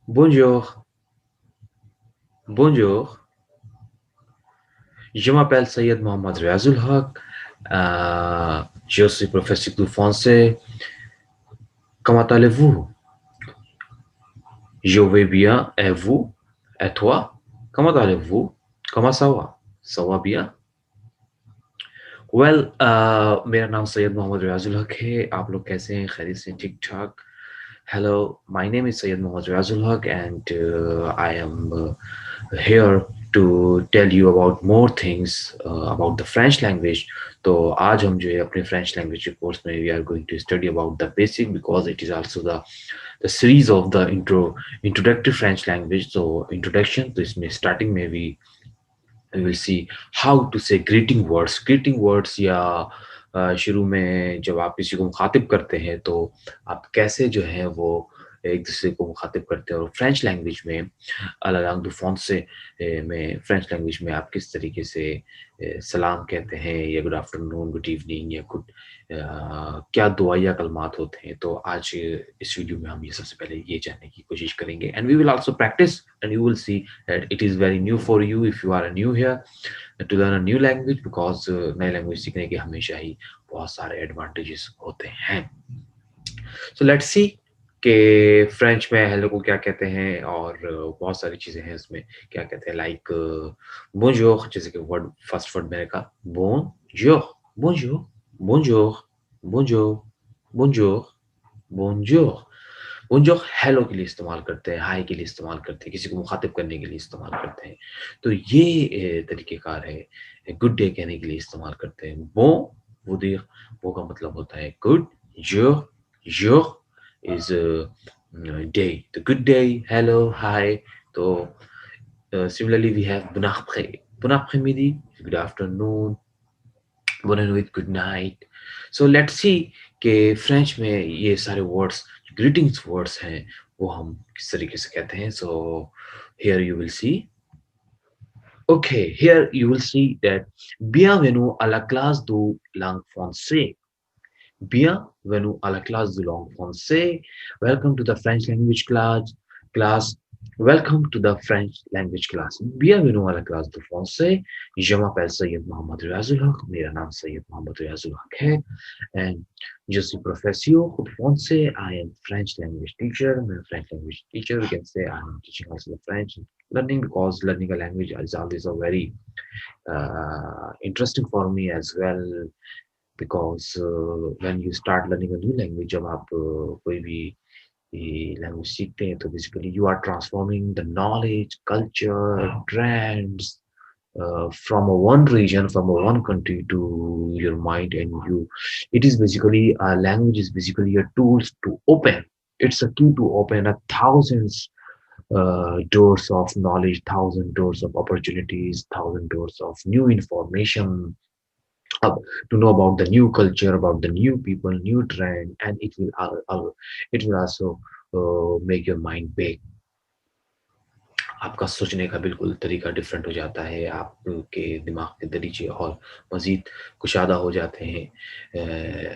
Bonjour, bonjour. Je m'appelle Sayed Mohamed Riazul Haq. Je suis professeur de français. Comment allez-vous? Je vais bien. Et vous? Et toi? Comment allez-vous? Comment ça va? Ça va bien? Well, मेरा नाम सैयद मोहम्मद रियाजुल हक है। आप लोग कैसे हैं? खैरियत से? ठीक ठाक? Hello, my name is Syed Mohammad Riazul Haq, and I am here to tell you about more things about the French language. तो आज हम जो है अपने French language के course में we are going to study about the basic because it is also the series of the introductory French language. So introduction, तो इसमें starting में we will see how to say greeting words या शुरू में जब आप किसी को मुखातिब करते हैं तो आप कैसे जो है वो एक दूसरे को मुखातिब करते हैं और फ्रेंच लैंग्वेज में अलग अलग फ्रांसे में फ्रेंच लैंग्वेज में आप किस तरीके से सलाम कहते हैं या गुड आफ्टरनून गुड इवनिंग या गुड क्या दुआया कलमात होते हैं तो आज इस वीडियो में हम ये सबसे पहले ये जानने की कोशिश करेंगे and we will also practise and you will see that it is very new for you if you are new here to learn a new language because नई लैंग्वेज सीखने के हमेशा ही बहुत सारे एडवांटेजेस होते हैं सो लेट्स सी कि French में हेलो को क्या कहते हैं और बहुत सारी चीज़ें हैं इसमें क्या कहते हैं लाइक बोंजोर जैसे कि वर्ड फर्स्ट वर्ड मैंने कहा बोंजोर बोंजोर बोंजोर बोंजोर बोंजोर बोंजोर बोंजोर हेलो के लिए इस्तेमाल करते हैं हाय के लिए इस्तेमाल करते हैं किसी को मुखातिब करने के लिए इस्तेमाल करते हैं तो ये तरीक़ेकार है गुड डे कहने के लिए इस्तेमाल करते हैं वो देख वो का मतलब होता है good jour is day. The good day, hello, hi. So similarly, we have bon après. Bon après-midi, good afternoon. Bonne nuit, good night. So let's see कि फ्रेंच में ये सारे वर्ड्स ग्रीटिंग्स वर्ड्स हैं वो हम किस तरीके से कहते हैं so here you will see okay here you will see that bienvenue à la classe de langue française. Bienvenue à la classe de langue française. Welcome to the French language class. Welcome to the French language class. Bienvenue à la classe de français. Je m'appelle Sayed Mohamed Riazul Haq. मेरा नाम सैयद मोहम्मद रियाजुल हक है. And je suis professeur de français. I am French language teacher. I'm a French language teacher. We can say I am teaching also the French learning because learning a language is always a very interesting for me as well because when you start learning a new language जब आप कोई भी language सीखते हैं तो basically you are transforming the knowledge, culture, trends from a one region, from a one country to your mind and you. It is basically a language is basically a tool to open. It's a key to open a thousands doors of knowledge, thousand doors of opportunities, thousand doors of new information up to know about the new culture, about the new people, new trend, and it will also make your mind big. आपका सोचने का बिल्कुल तरीका different हो जाता है, आपके दिमाग के दरीचे और मज़ीद कुशादा हो जाते हैं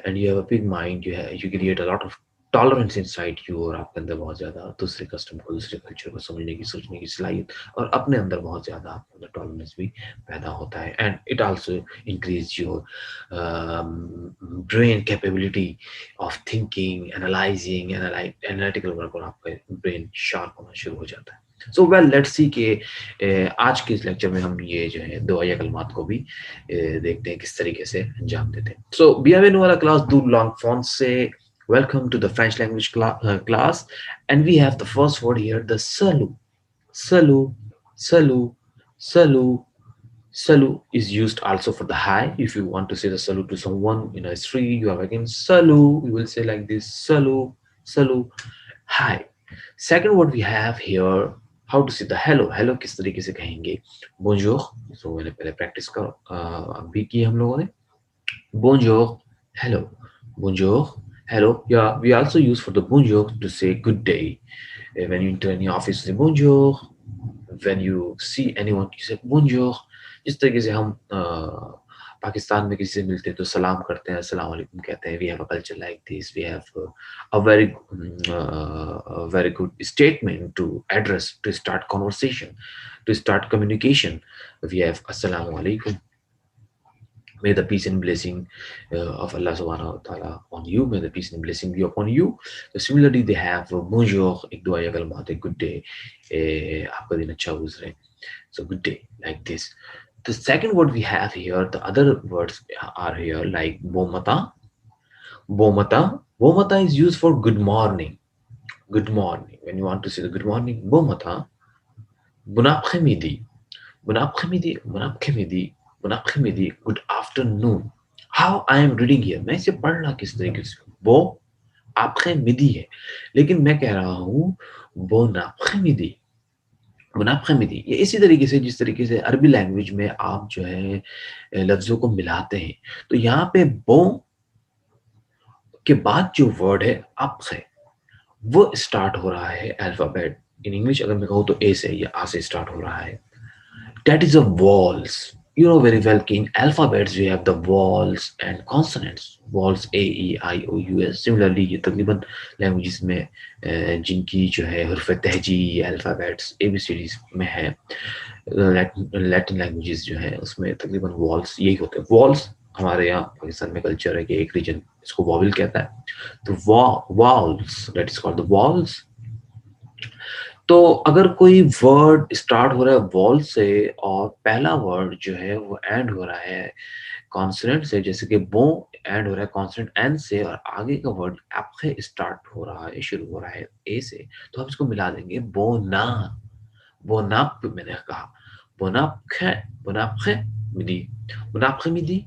and you have a big mind, you create a lot of tolerance inside you और आपके अंदर बहुत ज़्यादा दूसरे कस्टम को, दूसरे कल्चर को समझने की, सोचने की सलाहियत और अपने अंदर बहुत ज़्यादा आपके अंदर टॉलरेंस भी पैदा होता है and it also increase your brain capability of thinking, analysing, analytical work और आपका ब्रेन शार्प होना शुरू हो जाता है. सो वेल लेट्स सी कि आज के इस लेक्चर में हम ये जो है दुआया कलमात को भी देखते हैं किस तरीके से अंजाम देते हैं. सो bienvenue à la classe du langue français. Welcome to the French language class and we have the first word here, the salut. Salut, salut, salut. Salut is used also for the hi. If you want to say the salut to someone in a street, you have again salut. You will say like this, salut, salut, hi. Second word we have here, how to say the hello. Hello किस तरीके से कहेंगे? Bonjour. So मैंने पहले practice का अभी की हम लोगों ने. Bonjour, hello. Bonjour, hello. Yeah, we also use for the bonjour to say good day. When you enter any office, you say bonjour. When you see anyone, you say bonjour. इस तरीके से हम पाकिस्तान में किसी से मिलते हैं तो सलाम करते हैं, अस्सलाम वालेकुम कहते हैं. We have a culture like this. We have a very very good statement to address, to start conversation, to start communication. We have assalamu alaikum. May the peace and blessing of Allah subhanahu wa ta'ala on you. May the peace and blessing be upon you. So similarly, they have bonjour, ek dua ya kalmat, good day. Aapka din acha guzre. So good day, like this. The second word we have here, the other words are here like bomata. Bomata. Bomata is used for good morning. Good morning. When you want to say the good morning, bomata. Bunapkhemidi. Bunapkhemidi. Bunapkhemidi. Bunapkhemidi. Good afternoon. How I am reading here. मैं इसे पढ़ रहा किस तरीके से वो आपखे मिदी है लेकिन मैं कह रहा हूँ वो नापखे मिदी मुनाफे मिदी ये इसी तरीके से जिस तरीके से अरबी लैंग्वेज में आप जो है लफ्जों को मिलाते हैं तो यहाँ पे बो के बाद जो वर्ड है आपसे वो स्टार्ट हो रहा है अल्फाबेट इन इंग्लिश अगर मैं कहूँ तो ए से या आ से स्टार्ट हो रहा है that is a vowels. You know very well कि in alphabets we have the vowels and consonants. Vowels A, E, I, O, U, S. Similarly ये तकरीबन languages में जिनकी जो है हर्फ तहजी alphabets ABCDs में है Latin languages जो है उसमें तकरीबन vowels यही होते हैं. Vowels हमारे यहाँ पाकिस्तान में कल्चर है कि एक रीजन इसको वॉवल कहता है तो vowels that is called the vowels. तो अगर कोई वर्ड स्टार्ट हो रहा है वॉल से और पहला वर्ड जो है वो एंड हो रहा है कॉन्सोनेंट से जैसे कि बो एंड हो रहा है कॉन्सोनेंट एन से और आगे का वर्ड आपके स्टार्ट हो रहा है शुरू हो रहा है ए से तो हम इसको मिला देंगे बोना बोनाप मैंने कहा बोनापखे बोनापखे मिदी बोनापखे मिदी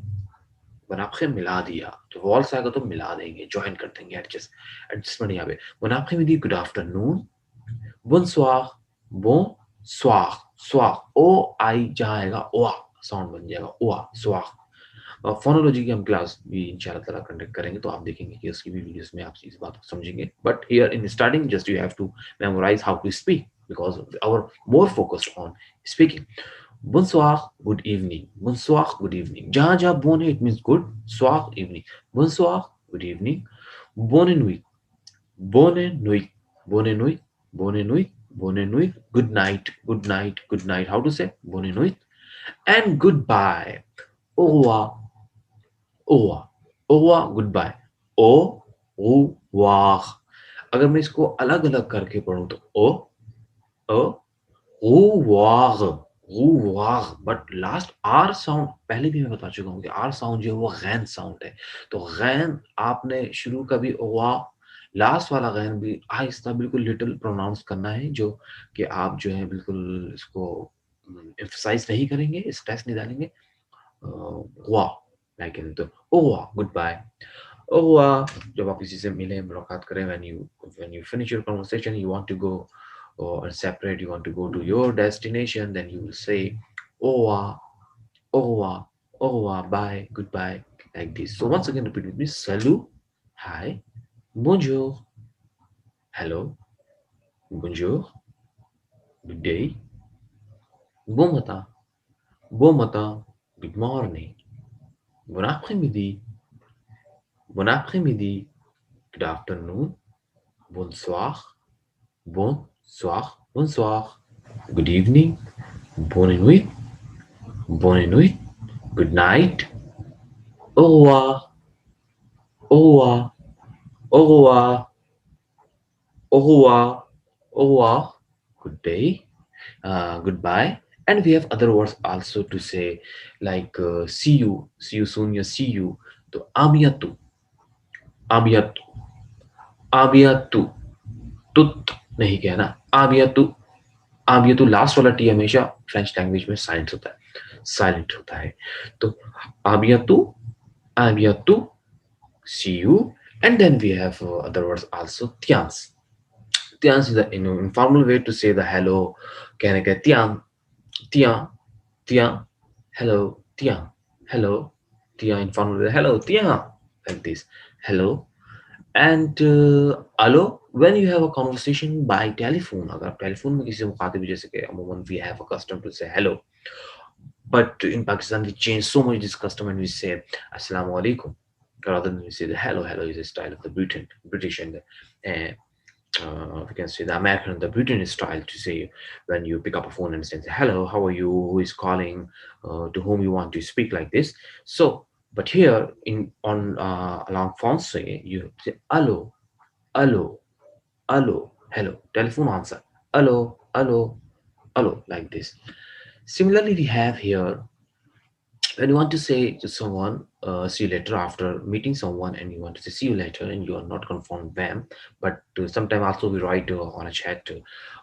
बोनापखे मिला दिया तो वॉल से आएगा तो मिला देंगे ज्वाइन कर देंगे एडजस्टमेंट यहाँ पे बोनापखे मिदी good afternoon bonsoir, bonsoir, soir, ओ आई जहाँ आएगा ओआ साउंड बन जाएगा ओआ स्वार फोनोलॉजी की हम क्लास भी इंशाल्लाह ताला कंडक्ट करेंगे तो आप देखेंगे कि उसकी भी वीडियोस में आप इस बात को समझेंगे but here in starting just you have to memorise how to speak because our more focused on speaking. Bonsoir, good evening. Bonsoir, good evening. जहाँ जहाँ bon है it means good. Soir, evening. Bonsoir, good evening. Bonne nuit. Bonne nuit. Bonne nuit. Bonne nuit. Bonne nuit. Good night. Good night. Good night. How to say? Bonne nuit. And goodbye. Au revoir. Au revoir. Au revoir. Goodbye. Au revoir. अगर मैं इसको अलग अलग करके पढ़ूं तो ओ revoir, revoir, but last R sound पहले भी मैं बता चुका हूँ कि आर साउंड जो है वो गैन साउंड है तो गैन आपने शुरू का भी ओवा लास्ट वाला गैन भी आहिस्ता बिल्कुल लिटिल प्रोनाउंस करना है जो कि आप जो है बिल्कुल इसको एम्फसाइज नहीं करेंगे स्ट्रेस नहीं डालेंगे वाह लाइक तो ओवा गुड बाय ओवा जब आप किसी से मिले मुलाकात करें when you finish your conversation you want to go or separate you want to go to your destination then you will say au revoir au revoir au revoir bye goodbye like this so once again repeat with me salut hi bonjour hello bonjour good day bon matin bon matin good morning bon après-midi bon après-midi good afternoon bonsoir bonsoir bonsoir good evening bonne nuit bonne nuit good night au revoir au revoir au revoir au revoir au revoir good day goodbye and we have other words also to say like see you soon या see you तो आबियातु आबियातु तुत नहीं कहना आबियातु last वाला T हमेशा French language में silent होता है तो आबियातु आबियातु see you and then we have other words also tians is the informal way to say the hello कहने का tian tian hello hello tian informal way hello tian like this hello and hello when you have a conversation by telephone अगर आप telephone में किसी से मुखातिब जैसे कि अमूमन we have accustomed to say hello But in Pakistan, we change so much this custom and we say Assalamu alaikum rather than we say the hello. Hello is a style of the British and the, we can say the American and the British style to say when you pick up a phone and say hello, how are you, who is calling, to whom you want to speak like this. So, but here in on along France, you say hello, hello, hello, hello, telephone answer, hello, hello, hello, like this. Similarly, we have here when you want to say to someone see you later after meeting someone and you want to say see you later and you are not confirmed them, but sometimes also we write on a chat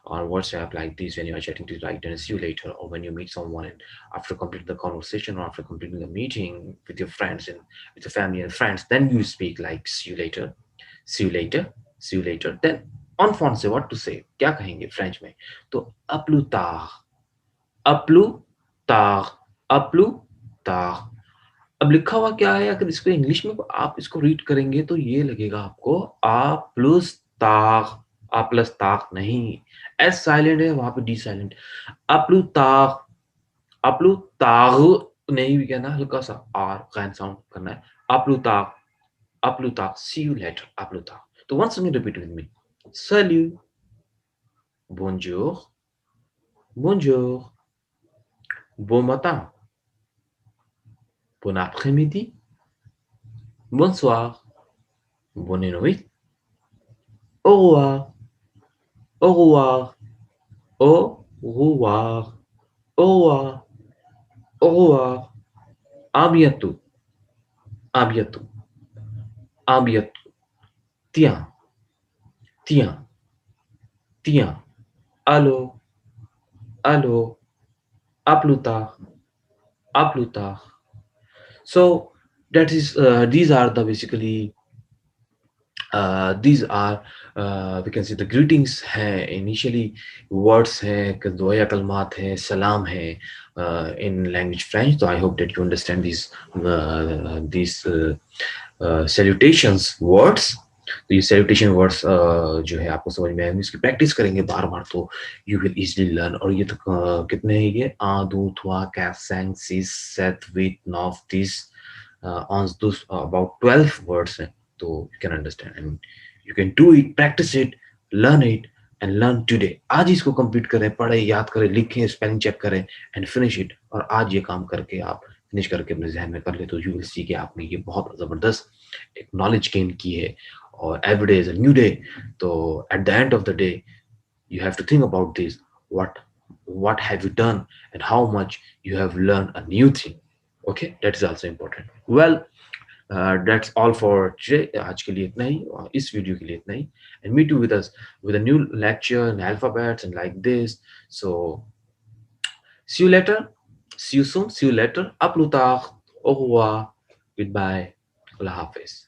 on WhatsApp like this when you are chatting to write and see you later, or when you meet someone and after completing the conversation or after completing the meeting with your friends and with your family and friends, then you speak like see you later, see you later, see you later. Then on phone से what to say, क्या कहेंगे French में? तो à plus tard, à plus tard, à plus tard. अब लिखा हुआ क्या है, अगर इसको इंग्लिश में आप इसको रीड करेंगे तो ये लगेगा आपको आ प्लस ताक, आ प्लस ताक नहीं, एस साइलेंट है वहां पे डी साइलेंट, अपलू ताक, अपलू ताग नहीं भी कहना, हल्का सा आर काइन साउंड करना है, अपलू ताक, सी यू लेटर, अपलू ताक. तो once again repeat with me. Salut, bonjour, bonjour, bon matin, bon après-midi, bonsoir, bonne nuit, au revoir, au revoir, au revoir, au revoir, au revoir, à bientôt, à bientôt, à bientôt. Tiens, tiens, tiens, allô, allô, à plus tard, à plus tard. So that is these are the basically these are we can see the greetings है, initially words है, दुआ कलमात है, salam है in language French. So I hope that you understand these salutations words. तो ये salutation words जो है आपको समझ में आएंगे, इसकी प्रैक्टिस करेंगे बार बार तो you will easily learn. और ये तो कितने हैं ये आ दो थवा कैफ सैंग सीस सेट विथ नॉफ this on those about 12 words so you can understand and you can do it, practice it and learn today. आज इसको कंप्लीट करें, पढ़े, याद करें, लिखें, स्पेलिंग चेक करें एंड फिनिश इट. और आज ये काम करके आप फिनिश करके अपने जहन में कर ले तो यू विल सी कि आपने ये बहुत ज़बरदस्त एक नॉलेज गेन की है. और every day is a new day. तो at the end of the day you have to think about this, what have you done and how much you have learned a new thing. Okay, that is also important. Well, that's all for today. आज के लिए इतना ही, इस video के लिए इतना ही. And meet you with us with a new lecture and alphabets and like this. So see you later, see you soon, see you later. Up plus tard, au revoir, goodbye, Allah Hafiz.